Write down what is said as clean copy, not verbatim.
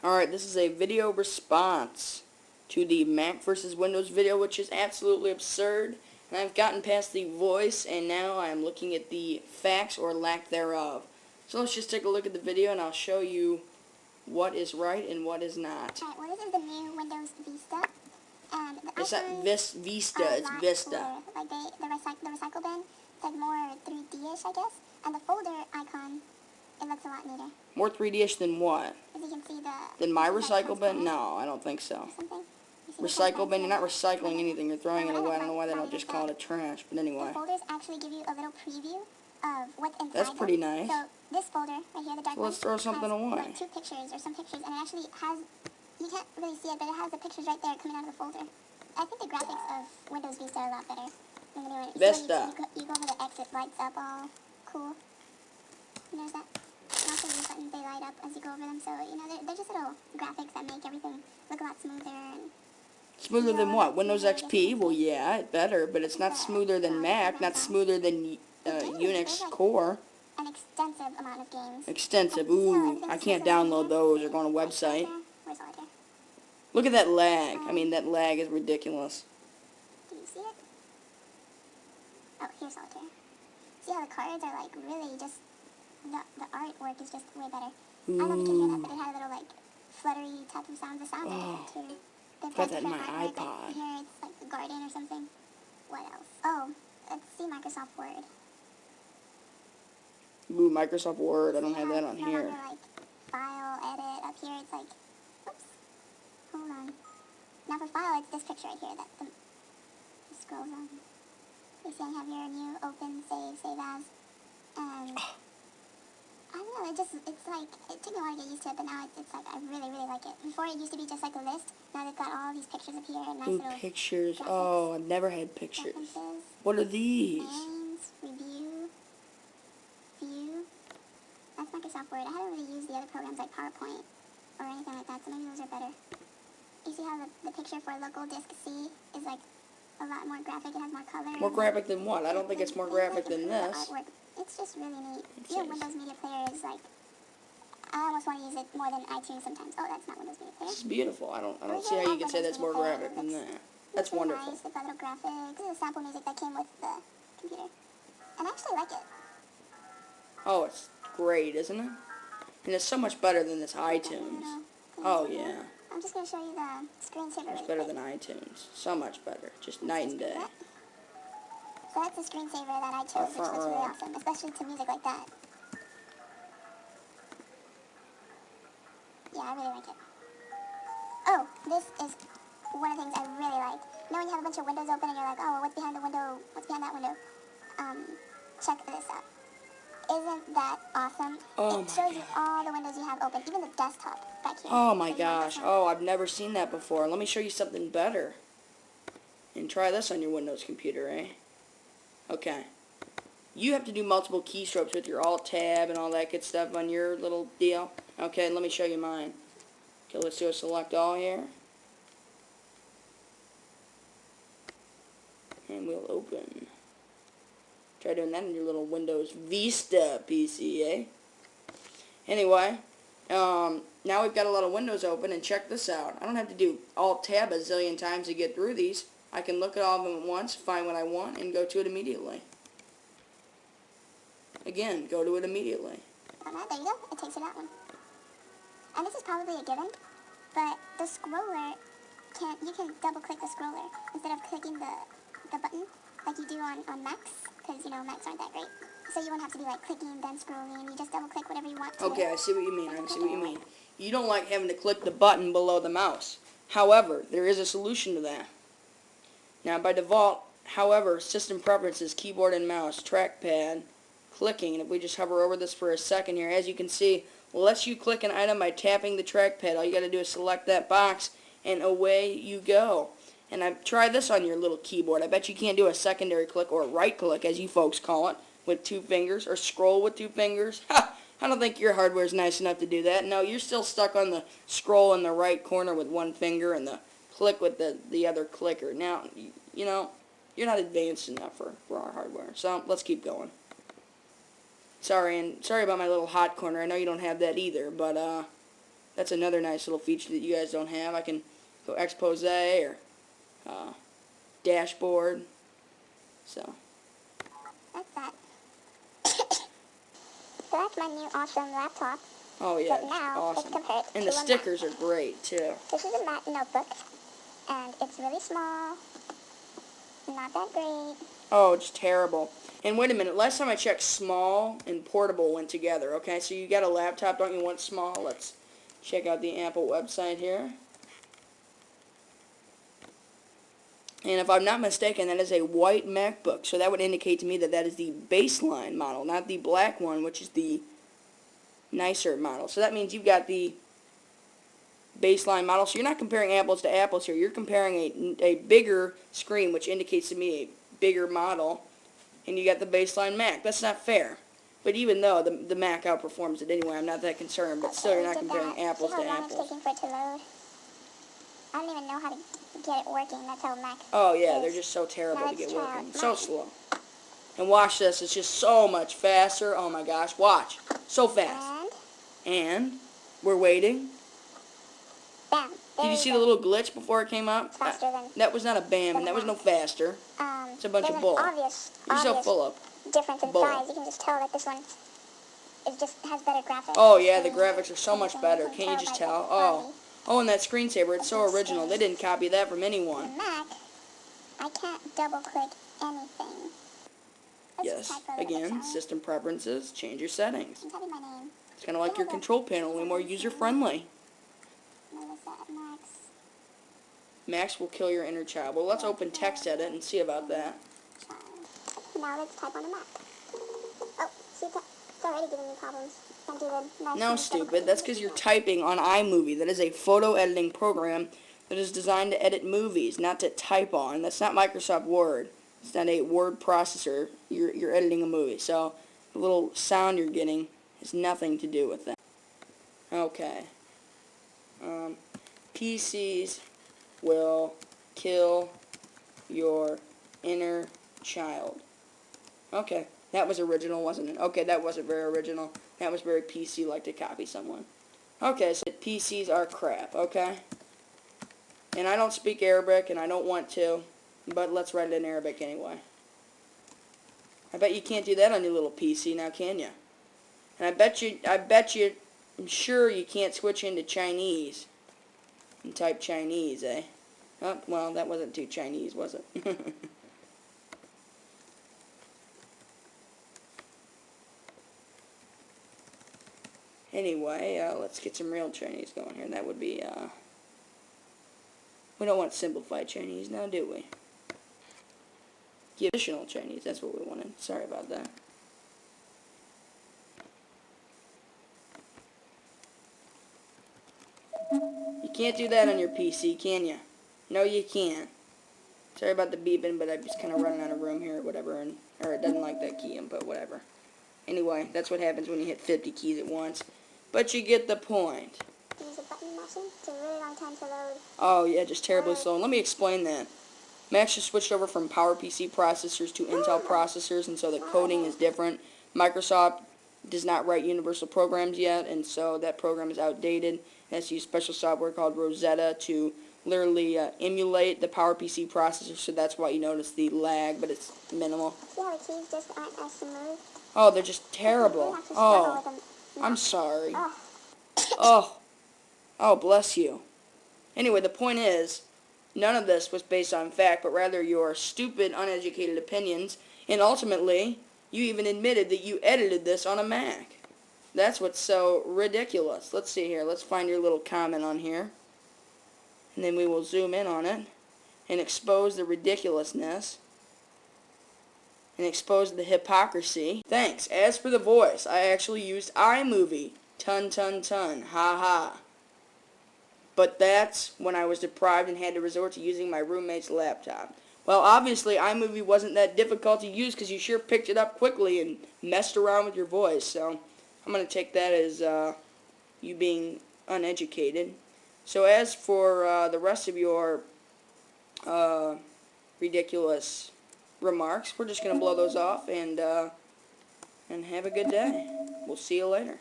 Alright, this is a video response to the Mac versus Windows video, which is absolutely absurd. And I've gotten past the voice, and now I'm looking at the facts or lack thereof. So let's just take a look at the video, and I'll show you what is right and what is not. Alright, well, this is the new Windows Vista. And the It's not Vista, it's Vista. Like the recycle bin, it's like more 3D-ish, I guess. And the folder icon, it looks a lot neater. More 3D-ish than what? As you can see, Than my recycle bin? No, I don't think so. Recycle bin, you're not recycling anything, you're throwing it away. I don't know why they don't just call it trash, but anyway. The folders actually give you a little preview of what's inside. That's pretty nice. So this folder right here, the dark one, let's throw something away. Like 2 pictures or some pictures, and it actually has, you can't really see it, but it has the pictures right there coming out of the folder. I think the graphics of Windows Vista are a lot better. Anyway, Vista. You go over the X, it lights up all cool. You notice that? And also these buttons, they light up as you go over them, so, you know, they're just little graphics that make everything look a lot smoother. And smoother than what? Windows XP? Well, yeah, it better, but it's not smoother than Mac, not smoother than Unix Core. An extensive amount of games. Extensive. Ooh, I can't download those or go on a website. Where's Solitaire? Look at that lag. I mean, that lag is ridiculous. Do you see it? Oh, here's Solitaire. See how the cards are, like, really just, the artwork is just way better. I don't know if you can hear that, but it had a little, like, fluttery type of sound. The sound too. Got that in my iPod. Here it's like the garden or something. What else? Oh, let's see Microsoft Word. Ooh, Microsoft Word. I don't have that on here. Like file, edit. Up here it's like, oops. Hold on. Now for file, it's this picture right here that the scrolls on. You see I have your new open, save as. And I don't know, it's like, it took me a while to get used to it, but now it's like, I really, really like it. Before it used to be just like a list, now they've got all these pictures up here, and nice little pictures. graphics. Oh, I've never had pictures. References. What are these? Names, review, view. That's Microsoft Word. I haven't really used the other programs like PowerPoint or anything like that, so maybe those are better. You see how the picture for local disk C is like a lot more graphic, it has more color. More graphic than what? I don't think it's more graphic than this. Artwork. It's just really neat. Your Windows Media Player is like, I almost want to use it more than iTunes sometimes. Oh, that's not Windows Media Player. This is beautiful. I don't see how you can say that's more graphic than that. That's wonderful. Nice. They've got little graphics. This is sample music that came with the computer. And I actually like it. Oh, it's great, isn't it? And it's so much better than this iTunes. Oh, yeah. I'm just going to show you the screensaver. It's better than iTunes. So much better. Just night and day. So that's the screensaver that I chose, which looks really awesome, especially to music like that. Yeah, I really like it. Oh, this is one of the things I really like. You know when you have a bunch of windows open and you're like, oh, well, what's behind the window? What's behind that window? Check this out. Isn't that awesome? Oh, it shows you all the windows you have open, even the desktop back here. Oh my gosh. Oh, I've never seen that before. Let me show you something better. And try this on your Windows computer, eh? Okay. You have to do multiple keystrokes with your Alt-Tab and all that good stuff on your little deal. Okay, let me show you mine. Okay, let's do a select all here. And we'll open. Try doing that on your little Windows Vista PC, eh? Anyway, now we've got a lot of windows open, and check this out. I don't have to do Alt-Tab a zillion times to get through these. I can look at all of them at once, find what I want, and go to it immediately. Again, go to it immediately. Alright, there you go. It takes you that one. And this is probably a given, but the scroller, you can double-click the scroller instead of clicking the button like you do on Macs, because, you know, Macs aren't that great. So you won't have to be, like, clicking, then scrolling. You just double-click whatever you want to. Okay, I see what you mean. I see what you mean. You don't like having to click the button below the mouse. However, there is a solution to that. Now, by default, however, system preferences, keyboard and mouse, trackpad, clicking, and if we just hover over this for a second here, as you can see, lets you click an item by tapping the trackpad. All you got to do is select that box, and away you go. And I've tried this on your little keyboard. I bet you can't do a secondary click, or right click, as you folks call it, with 2 fingers, or scroll with 2 fingers. Ha! I don't think your hardware is nice enough to do that. No, you're still stuck on the scroll in the right corner with 1 finger, and the click with the other clicker. Now, you know, you're not advanced enough for our hardware. So, let's keep going. Sorry about my little hot corner. I know you don't have that either, but, That's another nice little feature that you guys don't have. I can go expose or dashboard. So That's that. So that's my new awesome laptop. oh yeah, But now awesome. it's compared And to the a stickers Mac. are great too. This is a Mac notebook, and it's really small. Not that great. Oh, it's terrible. And wait a minute, last time I checked, small and portable went together. Okay, so you got a laptop, don't you want small? Let's check out the Apple website here. And if I'm not mistaken, that is a white MacBook. So that would indicate to me that that is the baseline model, not the black one, which is the nicer model. So that means you've got the baseline model. So you're not comparing apples to apples here. You're comparing a bigger screen, which indicates to me a bigger model. And you got the baseline Mac. That's not fair. But even though the Mac outperforms it anyway, I'm not that concerned. But still, you're not comparing apples to See how long apples. it's taking for it to load? I don't even know how to get it working. That's how Mac Oh yeah, is. they're just so terrible Now to get let's try working. out So mine. slow. And watch this. It's just so much faster. Oh my gosh. Watch. So fast. And we're waiting. Bam. Did you see the little glitch before it came up? Faster than That was not a bam, and that was no faster. It's a bunch of bull. You're so full of difference in bull. size. You can just tell that this one has better graphics. Oh yeah, the graphics are so much better. Can't you just tell? Oh, and that screensaver, it's so original. They didn't copy that from anyone. The Mac, I can't double click anything. Yes. Again, system preferences, change your settings. I'm typing my name. It's kind of like your control panel, way more user-friendly. Max. Max will kill your inner child. Well, let's open text edit and see about that. Now let's type on the Mac. Oh, see, it's already giving me problems. Can't do the nice No, stupid. That's because you're typing on iMovie. That is a photo editing program that is designed to edit movies, not to type on. That's not Microsoft Word. It's not a word processor. You're editing a movie. So the little sound you're getting has nothing to do with that. Okay. PCs will kill your inner child. Okay. That was original, wasn't it? Okay, that wasn't very original. That was very PC-like to copy someone. Okay, so PCs are crap, okay? And I don't speak Arabic, and I don't want to, but let's write it in Arabic anyway. I bet you can't do that on your little PC now, can you? And I'm sure you can't switch into Chinese and type Chinese, eh? Oh, well, that wasn't too Chinese, was it? Anyway, let's get some real Chinese going here. That would be, we don't want simplified Chinese now, do we? Additional Chinese, that's what we wanted. Sorry about that. You can't do that on your PC, can you? No, you can't. Sorry about the beeping, but I'm just kind of running out of room here or whatever, or it doesn't like that key input, whatever. Anyway, that's what happens when you hit 50 keys at once. But you get the point. Use a button mashing. It's a really long time to load. Oh, yeah, just terribly slow. And let me explain that. Macs just switched over from PowerPC processors to Intel processors, and so the coding is different. Microsoft does not write universal programs yet, and so that program is outdated. It has to use special software called Rosetta to literally emulate the PowerPC processor, so that's why you notice the lag, but it's minimal. See how the keys just aren't as smooth? Oh, they're just terrible. Oh, I'm sorry. Oh, bless you. Anyway, the point is, none of this was based on fact, but rather your stupid, uneducated opinions, and ultimately, you even admitted that you edited this on a Mac. That's what's so ridiculous. Let's see here. Let's find your little comment on here. And then we will zoom in on it and expose the ridiculousness and expose the hypocrisy. Thanks. As for the voice, I actually used iMovie. Ton. Ha ha. But that's when I was deprived and had to resort to using my roommate's laptop. Well, obviously, iMovie wasn't that difficult to use because you sure picked it up quickly and messed around with your voice. So I'm going to take that as you being uneducated. So as for the rest of your ridiculous remarks, we're just going to blow those off and have a good day. We'll see you later.